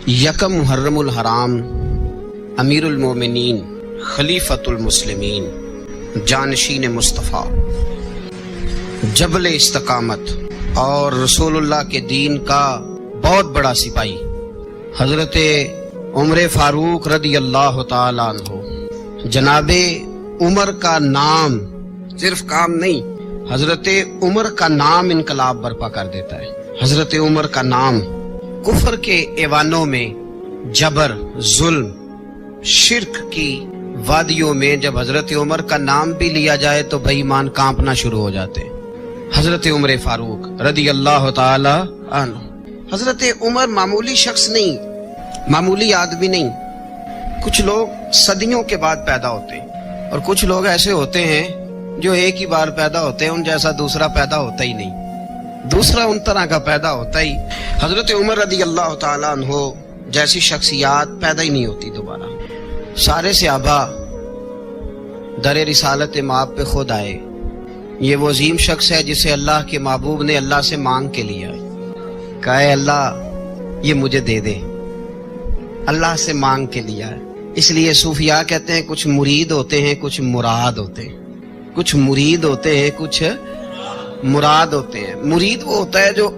یکم محرم الحرام امیر المومنین خلیفۃ المسلمین جانشین مصطفیٰ جبل استقامت اور رسول اللہ کے دین کا بہت بڑا سپاہی حضرت عمر فاروق رضی اللہ تعالیٰ عنہ۔ جناب عمر کا نام صرف کام نہیں، حضرت عمر کا نام انقلاب برپا کر دیتا ہے۔ حضرت عمر کا نام کفر کے ایوانوں میں، جبر، ظلم، شرک کی وادیوں میں جب حضرت عمر کا نام بھی لیا جائے تو بے ایمان کانپنا شروع ہو جاتے ہیں۔ حضرت عمر فاروق رضی اللہ تعالی عنہ۔ حضرت عمر معمولی شخص نہیں، معمولی آدمی نہیں۔ کچھ لوگ صدیوں کے بعد پیدا ہوتے ہیں اور کچھ لوگ ایسے ہوتے ہیں جو ایک ہی بار پیدا ہوتے ہیں، ان جیسا دوسرا پیدا ہوتا ہی نہیں، دوسرا ان طرح کا پیدا ہوتا ہی۔ حضرت عمر رضی اللہ تعالیٰ عنہ جیسی شخصیات پیدا ہی نہیں ہوتی دوبارہ۔ سارے صحابہ در رسالت مآب پہ خود آئے۔ یہ وہ عظیم شخص ہے جسے اللہ کے محبوب نے اللہ سے مانگ کے لیا، کہا اے اللہ یہ مجھے دے دے، اللہ سے مانگ کے لیا ہے۔ اس لیے صوفیاء کہتے ہیں کچھ مرید ہوتے ہیں، کچھ مراد ہوتے ہیں، کچھ مرید ہوتے ہیں، کچھ مراد ہوتے ہیں۔ مرید وہ ہوتا ہے جو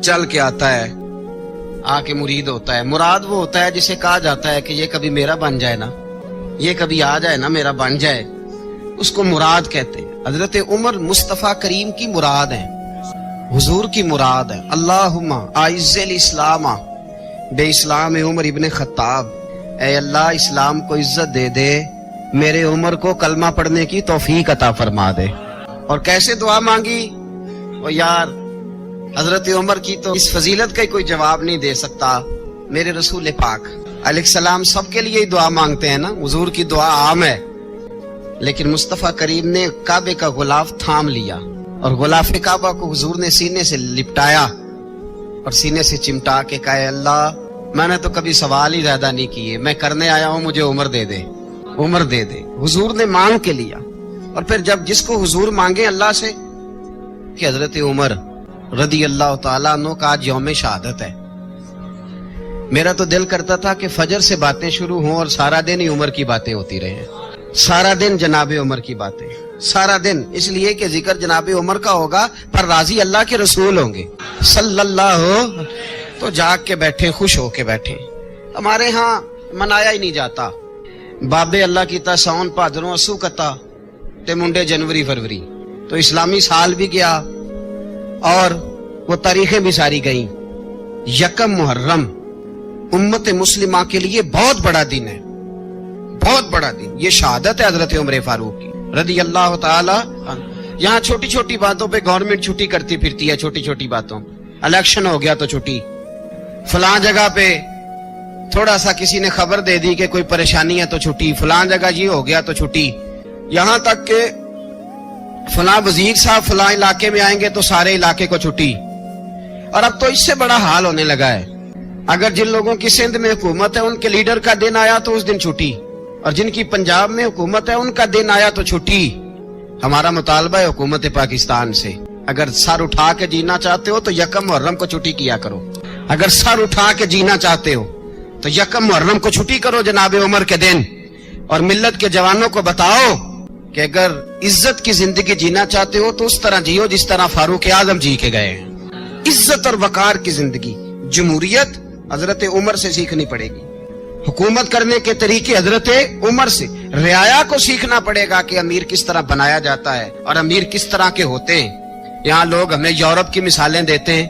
چل کے آتا ہے، آ کے مرید ہوتا ہے۔ مراد وہ ہوتا ہے جسے کہا جاتا ہے کہ یہ کبھی میرا بن جائے نا، یہ کبھی آ جائے نا، میرا بن جائے، اس کو مراد کہتے ہیں۔ حضرت عمر مصطفیٰ کریم کی مراد ہے، حضور کی مراد ہے۔ اللہم اعز الاسلام بے اسلام عمر ابن خطاب، اے اللہ اسلام کو عزت دے دے، میرے عمر کو کلمہ پڑھنے کی توفیق عطا فرما دے۔ اور کیسے دعا مانگی؟ اور یار حضرت عمر کی تو اس فضیلت کا کوئی جواب نہیں دے سکتا۔ میرے رسول پاک علیہ السلام سب کے لیے ہی دعا مانگتے ہیں نا، حضور کی دعا عام ہے، لیکن مصطفیٰ کریم نے کعبے کا غلاف تھام لیا اور غلاف کعبہ کو حضور نے سینے سے لپٹایا اور سینے سے چمٹا کے کہا اے اللہ میں نے تو کبھی سوال ہی زیادہ نہیں کیے، میں کرنے آیا ہوں، مجھے عمر دے دے، عمر دے دے۔ حضور نے مانگ کے لیا۔ اور پھر جب جس کو حضور مانگے اللہ سے کہ حضرت عمر رضی اللہ تعالیٰ عنہ کا آج یوم شہادت ہے، میرا تو دل کرتا تھا کہ فجر سے باتیں شروع ہوں اور سارا دن ہی عمر کی باتیں ہوتی رہیں، سارا دن جناب عمر کی باتیں، سارا دن، اس لیے کہ ذکر جناب عمر کا ہوگا پر راضی اللہ کے رسول ہوں گے صلی اللہ، تو جاگ کے بیٹھے، خوش ہو کے بیٹھے۔ ہمارے ہاں منایا ہی نہیں جاتا، بابے اللہ کی تا ساون بھادروں اسو کتا تے منڈے جنوری فروری، تو اسلامی سال بھی گیا اور وہ تاریخیں بھی ساری گئیں۔ یکم محرم امت مسلمہ کے لیے بہت بڑا دن ہے، بہت بڑا دن۔ یہ شہادت ہے حضرت عمر فاروق کی رضی اللہ تعالی عنہ۔ یہاں چھوٹی چھوٹی باتوں پہ گورنمنٹ چھٹی کرتی پھرتی ہے، چھوٹی چھوٹی باتوں، الیکشن ہو گیا تو چھٹی، فلاں جگہ پہ تھوڑا سا کسی نے خبر دے دی کہ کوئی پریشانی ہے تو چھٹی، فلاں جگہ یہ ہو گیا تو چھٹی، یہاں تک کہ فلاں وزیر صاحب فلاں علاقے میں آئیں گے تو سارے علاقے کو چھٹی۔ اور اب تو اس سے بڑا حال ہونے لگا ہے، اگر جن لوگوں کی سندھ میں حکومت ہے ان کے لیڈر کا دن آیا تو اس دن چھٹی، اور جن کی پنجاب میں حکومت ہے ان کا دن آیا تو چھٹی۔ ہمارا مطالبہ ہے حکومت پاکستان سے، اگر سر اٹھا کے جینا چاہتے ہو تو یکم محرم کو چھٹی کیا کرو، اگر سر اٹھا کے جینا چاہتے ہو تو یکم محرم کو چھٹی کرو جناب عمر کے دن، اور ملت کے جوانوں کو بتاؤ کہ اگر عزت کی زندگی جینا چاہتے ہو تو اس طرح جیو جس طرح فاروق اعظم جی کے گئے ہیں، عزت اور وقار کی زندگی۔ جمہوریت حضرت عمر سے سیکھنی پڑے گی، حکومت کرنے کے طریقے حضرت عمر سے، رعایا کو سیکھنا پڑے گا کہ امیر کس طرح بنایا جاتا ہے اور امیر کس طرح کے ہوتے ہیں۔ یہاں لوگ ہمیں یورپ کی مثالیں دیتے ہیں،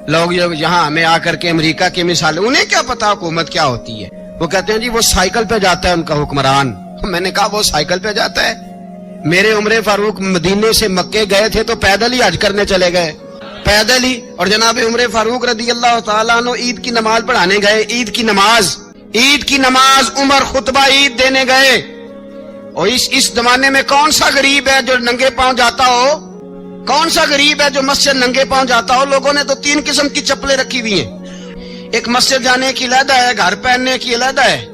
لوگ یہاں ہمیں آ کر کے امریکہ کی مثالیں، انہیں کیا پتا حکومت کیا ہوتی ہے، وہ کہتے ہیں جی وہ سائیکل پہ جاتا ہے ان کا حکمران۔ میں نے کہا وہ سائیکل پہ جاتا ہے؟ میرے عمر فاروق مدینے سے مکے گئے تھے تو پیدل ہی حج کرنے چلے گئے، پیدل ہی۔ اور جناب عمر فاروق رضی اللہ تعالیٰ عنہ عید کی نماز پڑھانے گئے، عید کی نماز عمر خطبہ عید دینے گئے۔ اور اس زمانے میں کون سا غریب ہے جو ننگے پاؤں جاتا ہو؟ کون سا غریب ہے جو مسجد ننگے پاؤں جاتا ہو؟ لوگوں نے تو 3 قسم کی چپلیں رکھی ہوئی ہیں، ایک مسجد جانے کی علیحدہ ہے، گھر پہننے کی علیحدہ ہے،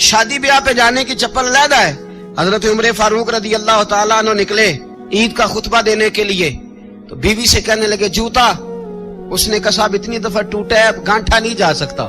شادی بیاہ پہ جانے کی چپل علیحدہ ہے۔ حضرت عمر فاروق رضی اللہ تعالیٰ عنہ نکلے عید کا خطبہ دینے کے لیے تو بیوی سے کہنے لگے جوتا، اس نے کہا صاحب اتنی دفعہ ٹوٹا ہے اب گانٹھا نہیں جا سکتا،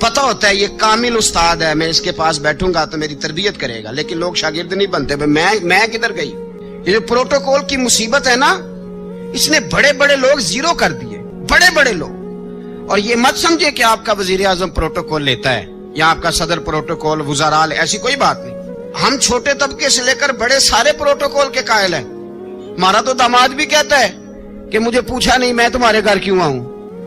پتہ ہوتا ہے یہ کامل استاد ہے، میں اس کے پاس بیٹھوں گا تو میری تربیت کرے گا، لیکن لوگ شاگرد نہیں بنتے. میں کدھر گئی؟ یہ جو پروٹوکول کی مصیبت ہے نا، اس نے بڑے بڑے لوگ زیرو کر دیے، بڑے بڑے لوگ. اور یہ مت سمجھے کہ آپ کا وزیر اعظم پروٹوکول لیتا ہے یا آپ کا صدر پروٹوکول، وزراء، ایسی کوئی بات نہیں. ہم چھوٹے طبقے سے لے کر بڑے سارے پروٹوکول کے قائل ہیں. ہمارا تو داماد بھی کہتا ہے کہ مجھے پوچھا نہیں میں تمہارے گھر کیوں آؤں.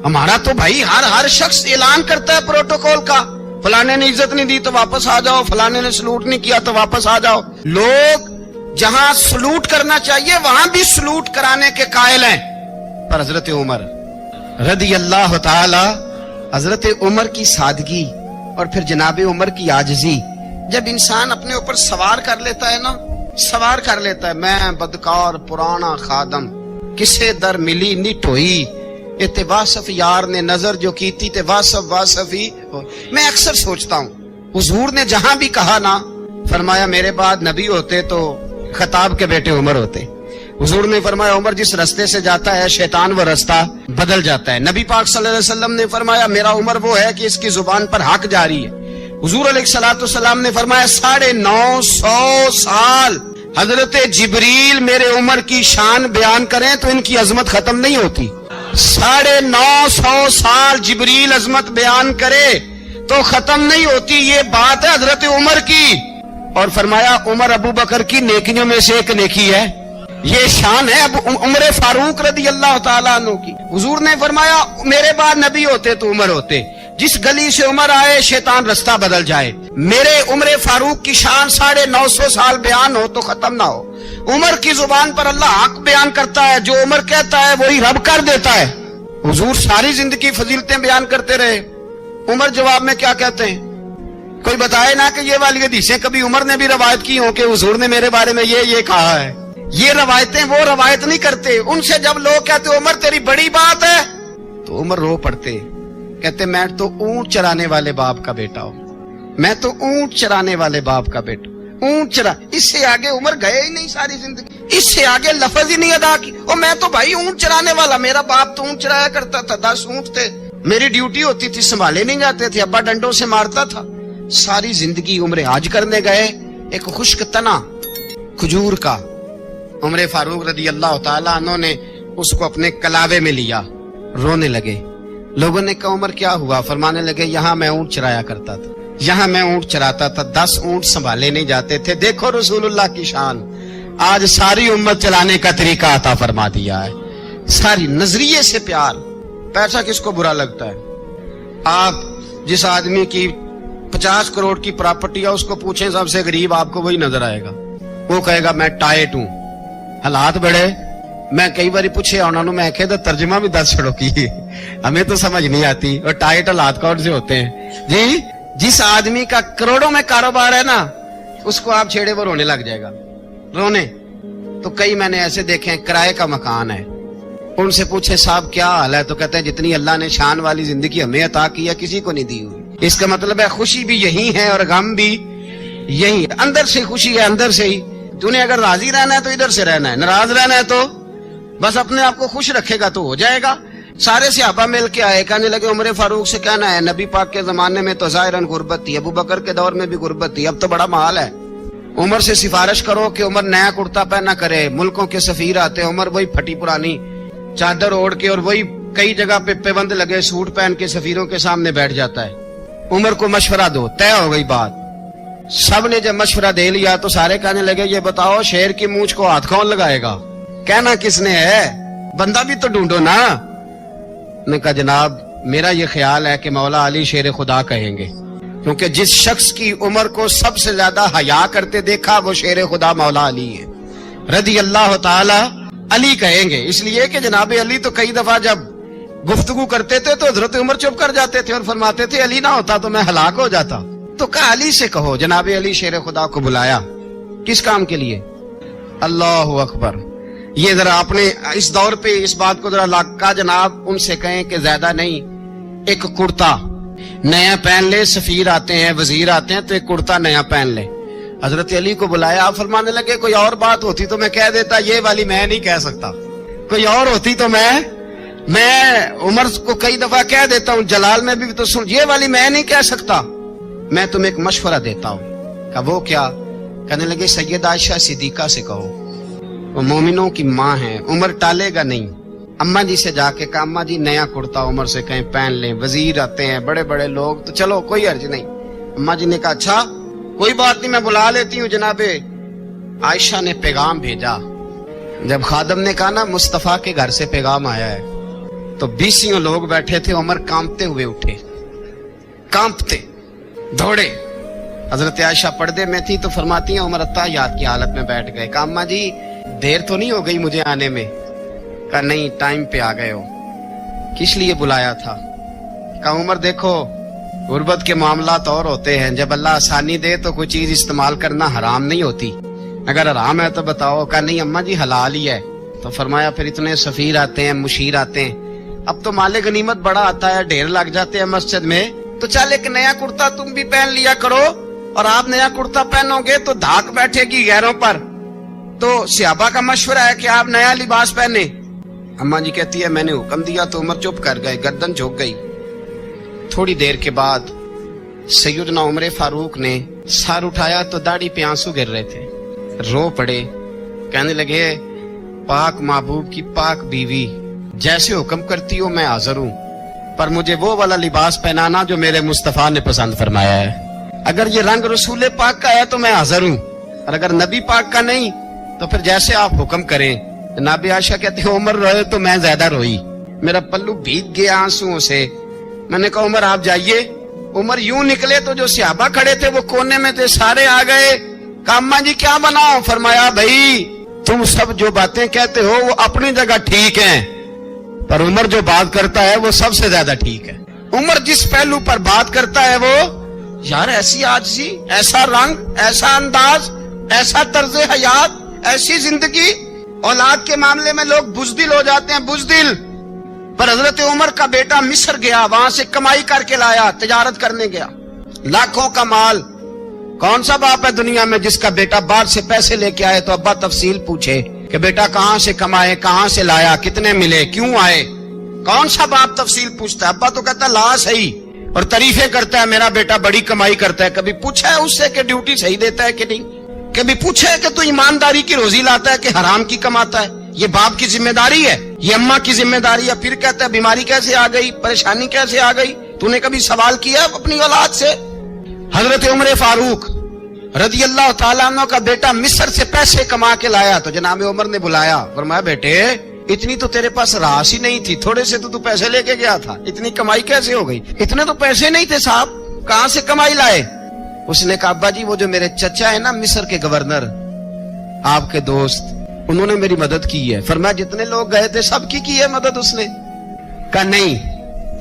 ہمارا تو بھائی ہر شخص اعلان کرتا ہے پروٹوکول کا، فلانے نے عزت نہیں دی تو واپس آ جاؤ، فلانے نے سلوٹ نہیں کیا تو واپس آ جاؤ. لوگ جہاں سلوٹ کرنا چاہیے وہاں بھی سلوٹ کرانے کے قائل ہیں. پر حضرت عمر رضی اللہ تعالی، حضرت عمر کی سادگی اور پھر جناب عمر کی عاجزی، جب انسان اپنے اوپر سوار کر لیتا ہے نا، سوار کر لیتا ہے. میں بدکار پرانا خادم، کسے در ملی نٹ ہوئی، تے واصف یار نے نظر جو کی تھی تے واصف ہی. میں اکثر سوچتا ہوں حضور نے جہاں بھی کہا نا، فرمایا میرے بعد نبی ہوتے تو خطاب کے بیٹے عمر ہوتے. حضور نے فرمایا عمر جس رستے سے جاتا ہے شیطان وہ رستہ بدل جاتا ہے. نبی پاک صلی اللہ علیہ وسلم نے فرمایا میرا عمر وہ ہے کہ اس کی زبان پر حق جاری ہے. حضور علیہ الصلوۃ والسلام نے فرمایا 950 سال حضرت جبریل میرے عمر کی شان بیان کریں تو ان کی عظمت ختم نہیں ہوتی. 950 سال جبریل عظمت بیان کرے تو ختم نہیں ہوتی. یہ بات ہے حضرت عمر کی. اور فرمایا عمر ابو بکر کی نیکیوں میں سے ایک نیکی ہے. یہ شان ہے اب عمر فاروق رضی اللہ تعالیٰ عنہ کی. حضور نے فرمایا میرے بعد نبی ہوتے تو عمر ہوتے. جس گلی سے عمر آئے شیطان رستہ بدل جائے. میرے عمر فاروق کی شان 950 سال بیان ہو تو ختم نہ ہو. عمر کی زبان پر اللہ حق بیان کرتا ہے، جو عمر کہتا ہے وہی رب کر دیتا ہے. حضور ساری زندگی فضیلتیں بیان کرتے رہے. عمر جواب میں کیا کہتے ہیں؟ کوئی بتائے نا کہ یہ والی حدیثیں کبھی عمر نے بھی روایت کی ہوں کہ حضور نے میرے بارے میں یہ کہا ہے. یہ روایتیں وہ روایت نہیں کرتے. ان سے جب لوگ کہتے عمر تیری بڑی بات ہے تو عمر رو پڑتے، کہتے میں تو اونٹ چرانے والے باپ کا بیٹا ہوں، میں تو اونٹ چرانے والے باپ کا بیٹا. اونٹ چرا، اس سے آگے عمر گئے ہی نہیں ساری زندگی، اس سے آگے لفظ ہی نہیں ادا کی. اور میں تو بھائی اونٹ چرانے والا، میرا باپ تو اونٹ چرایا کرتا تھا، 10 اونٹ تھے، میری ڈیوٹی ہوتی تھی، سنبھالے نہیں جاتے تھے، ابا ڈنڈوں سے مارتا تھا. ساری زندگی عمر حج کرنے گئے، ایک خشک تنا کھجور کا عمر فاروق رضی اللہ تعالیٰ عنہ نے اس کو اپنے کلاوے میں لیا، رونے لگے. لوگوں نے کہا عمر کیا ہوا؟ فرمانے لگے یہاں میں اونٹ چرایا کرتا تھا، یہاں میں اونٹ چراتا تھا، 10 اونٹ سنبھالے نہیں جاتے تھے. دیکھو رسول اللہ کی شان، آج ساری امت چلانے کا طریقہ عطا فرما دیا ہے. ساری نظریے سے پیار. پیسہ کس کو برا لگتا ہے؟ آپ جس آدمی کی 50 کروڑ کی پراپرٹی ہے اس کو پوچھیں سب سے غریب، آپ کو وہی نظر آئے گا. وہ کہے گا میں ٹائٹ ہوں. حالات بڑے، میں کئی باری پوچھے انہوں نے، میں کہتا ترجمہ بھی 10 چھڑوں کی ہمیں تو سمجھ نہیں آتی. اور ٹائٹ حالات کون سے ہوتے ہیں جی؟ جس آدمی کا کروڑوں میں کاروبار ہے نا، اس کو آپ چھیڑے وہ رونے لگ جائے گا، رونے. تو کئی میں نے ایسے دیکھے ہیں کرائے کا مکان ہے، ان سے پوچھے صاحب کیا حال ہے، تو کہتے ہیں جتنی اللہ نے شان والی زندگی ہمیں عطا کی ہے کسی کو نہیں دی ہوئی. اس کا مطلب ہے خوشی بھی یہی ہے اور غم بھی یہی. اندر سے خوشی ہے، اندر سے ہی. تو نے اگر راضی رہنا ہے تو ادھر سے رہنا ہے، ناراض رہنا ہے تو بس اپنے آپ کو خوش رکھے گا تو ہو جائے گا. سارے صحابہ مل کے آئے، کہنے لگے عمر فاروق سے کہنا ہے نبی پاک کے زمانے میں تو ظاہراً غربت تھی، ابو بکر کے دور میں بھی غربت تھی، اب تو بڑا محال ہے. عمر سے سفارش کرو کہ عمر نیا کرتا پہنا کرے. ملکوں کے سفیر آتے، عمر وہی پھٹی پرانی چادر اوڑھ کے اور وہی کئی جگہ پہ پیبند لگے سوٹ پہن کے سفیروں کے سامنے بیٹھ جاتا ہے. عمر کو مشورہ دو. طے ہو گئی بات. سب نے جب مشورہ دے لیا تو سارے کہنے لگے یہ بتاؤ شیر کی مونچھ کو ہاتھ کون لگائے گا؟ کہنا کس نے ہے؟ بندہ بھی تو ڈھونڈو نا. نے کہا جناب میرا یہ خیال ہے کہ مولا علی شیر خدا کہیں گے، کیونکہ جس شخص کی عمر کو سب سے زیادہ حیا کرتے دیکھا وہ شیر خدا مولا علی ہے رضی اللہ تعالی. علی کہیں گے اس لیے کہ جناب علی تو کئی دفعہ جب گفتگو کرتے تھے تو حضرت عمر چپ کر جاتے تھے اور فرماتے تھے علی نہ ہوتا تو میں ہلاک ہو جاتا. تو کہا علی سے کہو. جناب علی شیر خدا کو بلایا. کس کام کے لیے؟ اللہ اکبر. یہ ذرا آپ نے اس دور پہ اس بات کو ذرا کہا جناب ان سے کہیں کہ زیادہ نہیں، ایک کرتا نیا پہن لے. سفیر آتے ہیں، وزیر آتے ہیں تو ایک کرتا نیا پہن لے. حضرت علی کو بلایا. آپ فرمانے لگے کوئی اور بات ہوتی تو میں کہہ دیتا، یہ والی میں نہیں کہہ سکتا. کوئی اور ہوتی تو میں میں عمر کو کئی دفعہ کہہ دیتا ہوں, جلال میں بھی تو سن, یہ والی میں نہیں کہہ سکتا, میں تمہیں ایک مشورہ دیتا ہوں. کہ وہ کیا؟ کہنے لگے سید عائشہ صدیقہ سے کہو, وہ مومنوں کی ماں ہیں, عمر ٹالے گا نہیں. اماں جی سے جا کے کہا اماں جی نیا کرتا عمر سے کہیں پہن لیں, وزیر آتے ہیں, بڑے بڑے لوگ, تو چلو کوئی حرج نہیں. اماں جی نے کہا اچھا کوئی بات نہیں, میں بلا لیتی ہوں. جناب عائشہ نے پیغام بھیجا. جب خادم نے کہا نا مصطفیٰ کے گھر سے پیغام آیا ہے, تو 20 لوگ بیٹھے تھے. عمر کانپتے ہوئے اٹھے, کانپتے دوڑے. حضرت عائشہ پردے میں تھی تو فرماتی ہیں عمر اتحیات کی حالت میں بیٹھ گئے. کہا اماں جی دیر تو نہیں ہو گئی مجھے آنے میں؟ کہا نہیں, ٹائم پہ آ گئے ہو. کس لیے بلایا تھا؟ کہا عمر دیکھو غربت کے معاملات اور ہوتے ہیں, جب اللہ آسانی دے تو کوئی چیز استعمال کرنا حرام نہیں ہوتی, اگر حرام ہے تو بتاؤ. کہا نہیں اماں جی حلال ہی ہے. تو فرمایا پھر اتنے سفیر آتے ہیں, مشیر آتے ہیں, اب تو مال غنیمت بڑا آتا ہے, ڈھیر لگ جاتے ہیں مسجد میں, تو چل ایک نیا کرتا تم بھی پہن لیا کرو, اور آپ نیا کرتا پہنو گے تو دھاک بیٹھے گی غیروں پر. تو صحابہ کا مشورہ ہے کہ آپ نیا لباس پہنے. اماں جی کہتی ہے میں نے حکم دیا تو عمر چپ کر گئے, گردن جھک گئی. تھوڑی دیر کے بعد سیدنا عمر فاروق نے سر اٹھایا تو داڑھی پہ آنسو گر رہے تھے, رو پڑے. کہنے لگے پاک محبوب کی پاک بیوی, جیسے حکم کرتی ہو میں حاضر ہوں, پر مجھے وہ والا لباس پہنانا جو میرے مصطفیٰ نے پسند فرمایا ہے. اگر یہ رنگ رسول پاک کا ہے تو میں حاضر ہوں, اور اگر نبی پاک کا نہیں تو پھر جیسے آپ حکم کریں. جناب عائشہ کہتے ہیں عمر روئے تو میں زیادہ روئی, میرا پلو بھیگ گیا آنسوؤں سے. میں نے کہا عمر آپ جائیے. عمر یوں نکلے تو جو صحابہ کھڑے تھے وہ کونے میں تھے, سارے آ گئے. کہا اماں جی کیا بناؤ؟ فرمایا بھائی تم سب جو باتیں کہتے ہو وہ اپنی جگہ ٹھیک ہیں, پر عمر جو بات کرتا ہے وہ سب سے زیادہ ٹھیک ہے. عمر جس پہلو پر بات کرتا ہے وہ, یار ایسی عاجزی, ایسا رنگ, ایسا انداز, ایسا طرز حیات, ایسی زندگی. اولاد کے معاملے میں لوگ بزدل ہو جاتے ہیں, بزدل. پر حضرت عمر کا بیٹا مصر گیا, وہاں سے کمائی کر کے لایا, تجارت کرنے گیا, لاکھوں کا مال. کون سا باپ ہے دنیا میں جس کا بیٹا باہر سے پیسے لے کے آئے تو ابا تفصیل پوچھے کہ بیٹا کہاں سے کمائے, کہاں سے لایا, کتنے ملے, کیوں آئے؟ کون سا باپ تفصیل پوچھتا ہے؟ ابا تو کہتا ہے لا صحیح, اور تعریفیں کرتا ہے میرا بیٹا بڑی کمائی کرتا ہے. کبھی پوچھا ہے اس سے کہ ڈیوٹی صحیح دیتا ہے کہ نہیں؟ کبھی پوچھا ہے کہ تو ایمانداری کی روزی لاتا ہے کہ حرام کی کماتا ہے؟ یہ باپ کی ذمہ داری ہے, یہ اماں کی ذمہ داری ہے. پھر کہتا ہے بیماری کیسے آ گئی, پریشانی کیسے آ گئی؟ تو نے کبھی سوال کیا اپنی اولاد سے؟ حضرت عمر فاروق رضی اللہ تعالیٰ عنہ کا بیٹا مصر سے پیسے کما کے لایا تو جناب عمر نے بلایا, فرمایا بیٹے اتنی تو تیرے پاس راس ہی نہیں تھی, تھوڑے سے تو پیسے لے کے گیا تھا, اتنی کمائی کیسے ہو گئی؟ اتنے تو پیسے نہیں تھے صاحب, کہاں سے کمائی لائے؟ اس نے کہا ابا جی وہ جو میرے چچا ہے نا مصر کے گورنر, آپ کے دوست, انہوں نے میری مدد کی ہے. فرمایا جتنے لوگ گئے تھے سب کی ہے مدد اس نے؟ کہا نہیں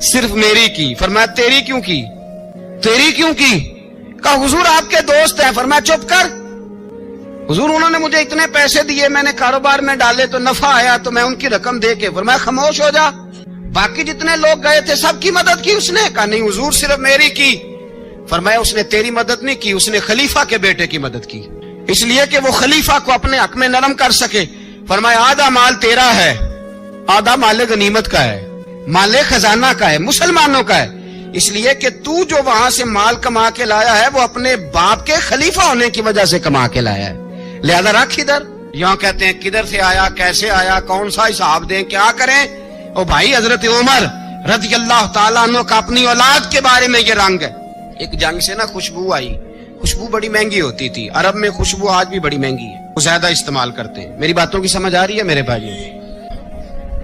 صرف میری کی. فرمایا تیری کیوں کی؟ تیری کیوں کی؟ کہا حضور آپ کے دوست ہیں. فرمایا چپ کر, حضور انہوں نے مجھے اتنے پیسے دیے, میں نے کاروبار میں ڈالے تو نفع آیا تو میں ان کی رقم دے کے. فرمایا خاموش ہو جا, باقی جتنے لوگ گئے تھے سب کی مدد کی اس نے؟ کہا نہیں حضور صرف میری کی. فرمایا اس نے تیری مدد نہیں کی, اس نے خلیفہ کے بیٹے کی مدد کی, اس لیے کہ وہ خلیفہ کو اپنے حق میں نرم کر سکے. فرمایا آدھا مال تیرا ہے, آدھا مال غنیمت کا ہے, مال خزانہ کا ہے, مسلمانوں کا ہے, اس لیے کہ تو جو وہاں سے مال کما کے لایا ہے وہ اپنے باپ کے خلیفہ ہونے کی وجہ سے کما کے لایا ہے, لہذا رکھ ادھر. یہاں کہتے ہیں کدھر سے آیا, کیسے آیا, کون سا حساب دیں, کیا کریں؟ او بھائی حضرت عمر رضی اللہ تعالیٰ عنہ کا اپنی اولاد کے بارے میں یہ رنگ ہے. ایک جنگ سے نا خوشبو آئی, خوشبو بڑی مہنگی ہوتی تھی, عرب میں خوشبو آج بھی بڑی مہنگی ہے, وہ زیادہ استعمال کرتے ہیں. میری باتوں کی سمجھ آ رہی ہے میرے بھائی؟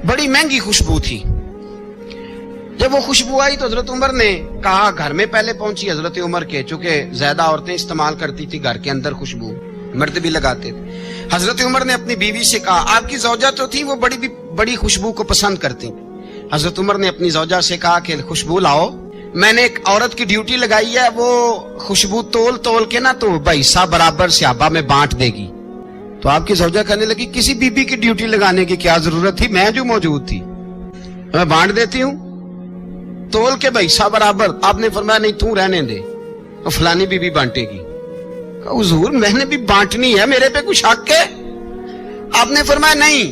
بڑی مہنگی خوشبو تھی. جب وہ خوشبو آئی تو حضرت عمر نے کہا, گھر میں پہلے پہنچی حضرت عمر کے, چونکہ زیادہ عورتیں استعمال کرتی تھی گھر کے اندر خوشبو, مرد بھی لگاتے تھے. حضرت عمر نے اپنی بیوی سے کہا, آپ کی زوجہ تو تھی وہ بڑی خوشبو کو پسند کرتی. حضرت عمر نے اپنی زوجہ سے کہا کہ خوشبو لاؤ, میں نے ایک عورت کی ڈیوٹی لگائی ہے, وہ خوشبو تول کے نا تو حصہ برابر صحابہ میں بانٹ دے گی. تو آپ کی زوجہ کہنے لگی کسی بی بی کی ڈیوٹی لگانے کی کیا ضرورت تھی, میں جو موجود تھی میں بانٹ دیتی ہوں تول کے حصہ برابر. آپ نے فرمایا نہیں تو رہنے دے, تو فلانی بی بی بانٹے گی. حضور میں نے بھی بانٹنی ہے, میرے پہ کچھ حق ہے؟ آپ نے فرمایا نہیں,